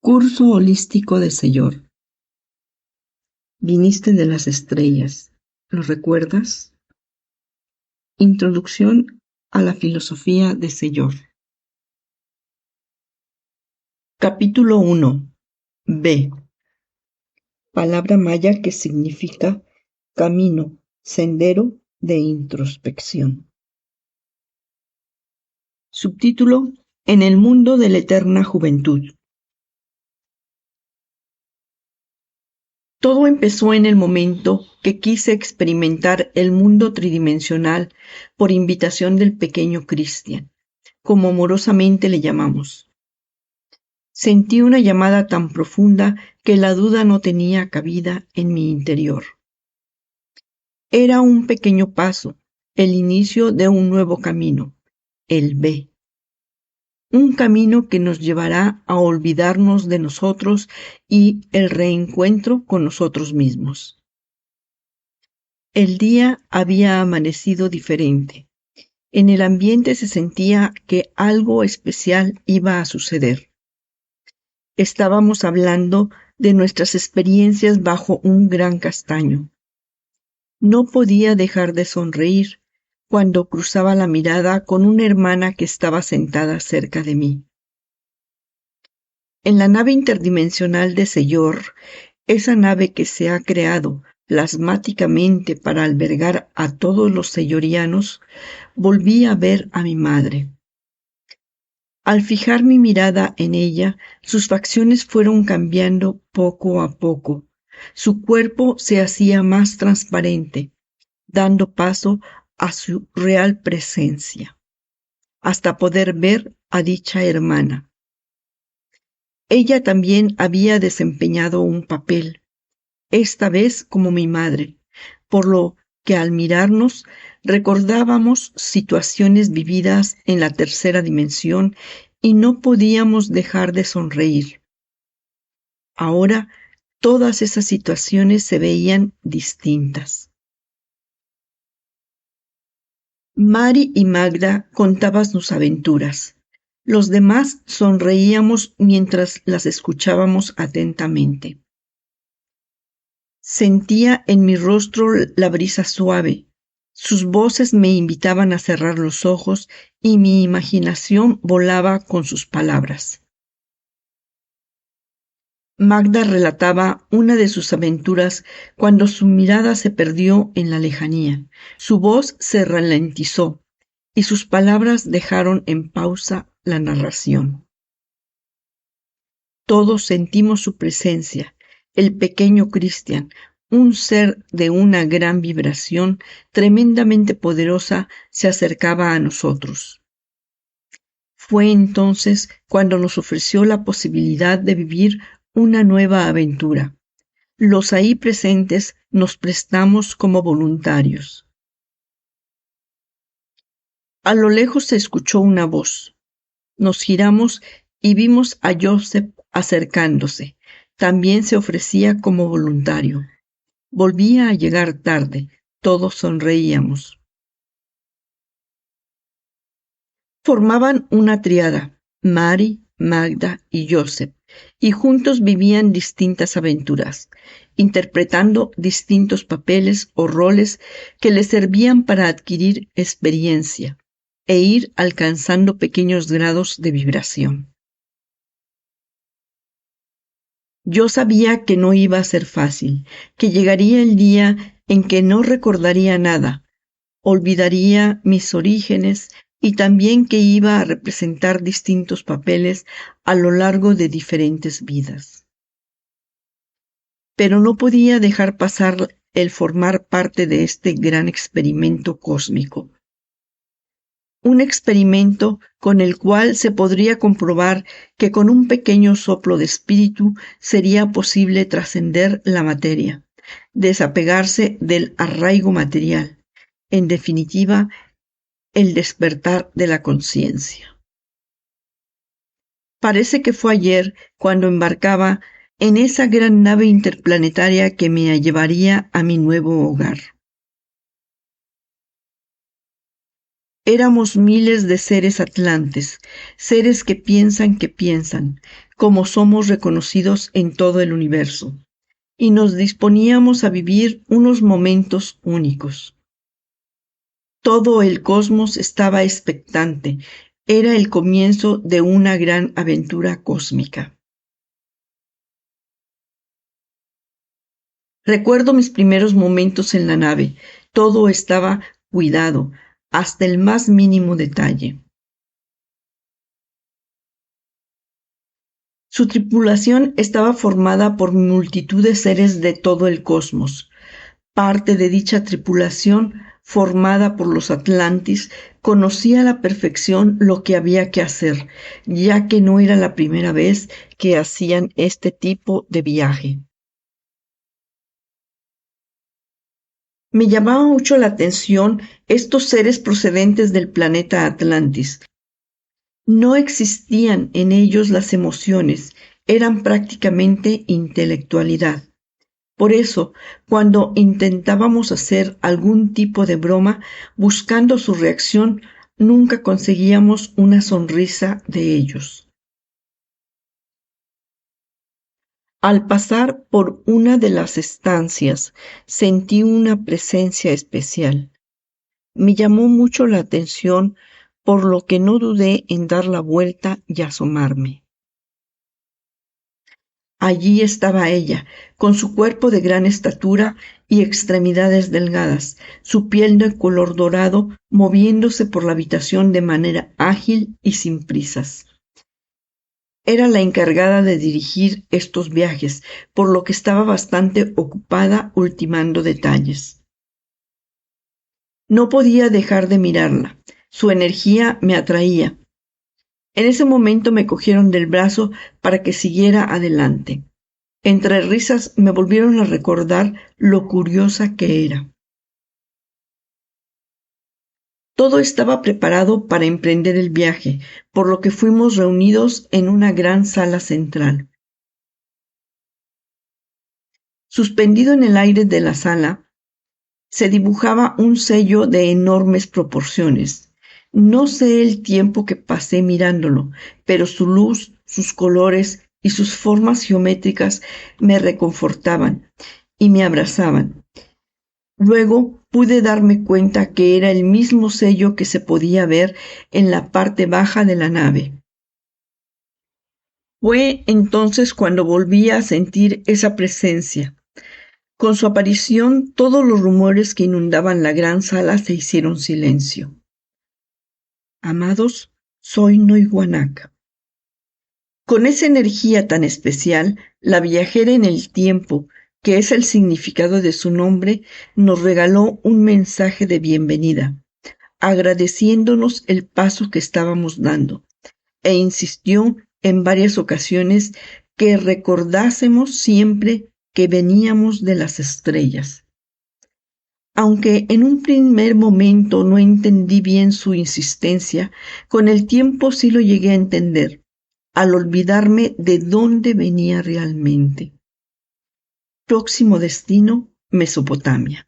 Curso holístico de Sellor. Viniste de las estrellas, ¿lo recuerdas? Introducción a la filosofía de Sellor. Capítulo 1. B. Palabra maya que significa camino, sendero de introspección. Subtítulo: En el mundo de la eterna juventud. Todo empezó en el momento que quise experimentar el mundo tridimensional por invitación del pequeño Christian, como amorosamente le llamamos. Sentí una llamada tan profunda que la duda no tenía cabida en mi interior. Era un pequeño paso, el inicio de un nuevo camino, el B. Un camino que nos llevará a olvidarnos de nosotros y el reencuentro con nosotros mismos. El día había amanecido diferente. En el ambiente se sentía que algo especial iba a suceder. Estábamos hablando de nuestras experiencias bajo un gran castaño. No podía dejar de sonreír cuando cruzaba la mirada con una hermana que estaba sentada cerca de mí. En la nave interdimensional de Sellor, esa nave que se ha creado plasmáticamente para albergar a todos los sellorianos, volví a ver a mi madre. Al fijar mi mirada en ella, sus facciones fueron cambiando poco a poco. Su cuerpo se hacía más transparente, dando paso a su real presencia, hasta poder ver a dicha hermana. Ella también había desempeñado un papel, esta vez como mi madre, por lo que al mirarnos recordábamos situaciones vividas en la tercera dimensión y no podíamos dejar de sonreír. Ahora todas esas situaciones se veían distintas. Mari y Magda contaban sus aventuras. Los demás sonreíamos mientras las escuchábamos atentamente. Sentía en mi rostro la brisa suave. Sus voces me invitaban a cerrar los ojos y mi imaginación volaba con sus palabras. Magda relataba una de sus aventuras cuando su mirada se perdió en la lejanía. Su voz se ralentizó y sus palabras dejaron en pausa la narración. Todos sentimos su presencia, el pequeño Christian, un ser de una gran vibración tremendamente poderosa, se acercaba a nosotros. Fue entonces cuando nos ofreció la posibilidad de vivir una nueva aventura. Los ahí presentes nos prestamos como voluntarios. A lo lejos se escuchó una voz. Nos giramos y vimos a Joseph acercándose. También se ofrecía como voluntario. Volvía a llegar tarde. Todos sonreíamos. Formaban una triada, Mari, Magda y Joseph, y juntos vivían distintas aventuras, interpretando distintos papeles o roles que les servían para adquirir experiencia e ir alcanzando pequeños grados de vibración. Yo sabía que no iba a ser fácil, que llegaría el día en que no recordaría nada, olvidaría mis orígenes y también que iba a representar distintos papeles a lo largo de diferentes vidas. Pero no podía dejar pasar el formar parte de este gran experimento cósmico. Un experimento con el cual se podría comprobar que con un pequeño soplo de espíritu sería posible trascender la materia, desapegarse del arraigo material, en definitiva, el despertar de la conciencia. Parece que fue ayer cuando embarcaba en esa gran nave interplanetaria que me llevaría a mi nuevo hogar. Éramos miles de seres atlantes, seres que piensan, como somos reconocidos en todo el universo, y nos disponíamos a vivir unos momentos únicos. Todo el cosmos estaba expectante, era el comienzo de una gran aventura cósmica. Recuerdo mis primeros momentos en la nave, todo estaba cuidado, hasta el más mínimo detalle. Su tripulación estaba formada por multitud de seres de todo el cosmos. Parte de dicha tripulación, formada por los Atlantis, conocía a la perfección lo que había que hacer, ya que no era la primera vez que hacían este tipo de viaje. Me llamaba mucho la atención estos seres procedentes del planeta Atlantis. No existían en ellos las emociones, eran prácticamente intelectualidad. Por eso, cuando intentábamos hacer algún tipo de broma buscando su reacción, nunca conseguíamos una sonrisa de ellos. Al pasar por una de las estancias, sentí una presencia especial. Me llamó mucho la atención, por lo que no dudé en dar la vuelta y asomarme. Allí estaba ella, con su cuerpo de gran estatura y extremidades delgadas, su piel de color dorado, moviéndose por la habitación de manera ágil y sin prisas. Era la encargada de dirigir estos viajes, por lo que estaba bastante ocupada ultimando detalles. No podía dejar de mirarla. Su energía me atraía. En ese momento me cogieron del brazo para que siguiera adelante. Entre risas me volvieron a recordar lo curiosa que era. Todo estaba preparado para emprender el viaje, por lo que fuimos reunidos en una gran sala central. Suspendido en el aire de la sala, se dibujaba un sello de enormes proporciones. No sé el tiempo que pasé mirándolo, pero su luz, sus colores y sus formas geométricas me reconfortaban y me abrazaban. Luego pude darme cuenta que era el mismo sello que se podía ver en la parte baja de la nave. Fue entonces cuando volví a sentir esa presencia. Con su aparición, todos los rumores que inundaban la gran sala se hicieron silencio. Amados, soy Noihuanac. Con esa energía tan especial, la viajera en el tiempo, que es el significado de su nombre, nos regaló un mensaje de bienvenida, agradeciéndonos el paso que estábamos dando, e insistió en varias ocasiones que recordásemos siempre que veníamos de las estrellas. Aunque en un primer momento no entendí bien su insistencia, con el tiempo sí lo llegué a entender, al olvidarme de dónde venía realmente. Próximo destino, Mesopotamia.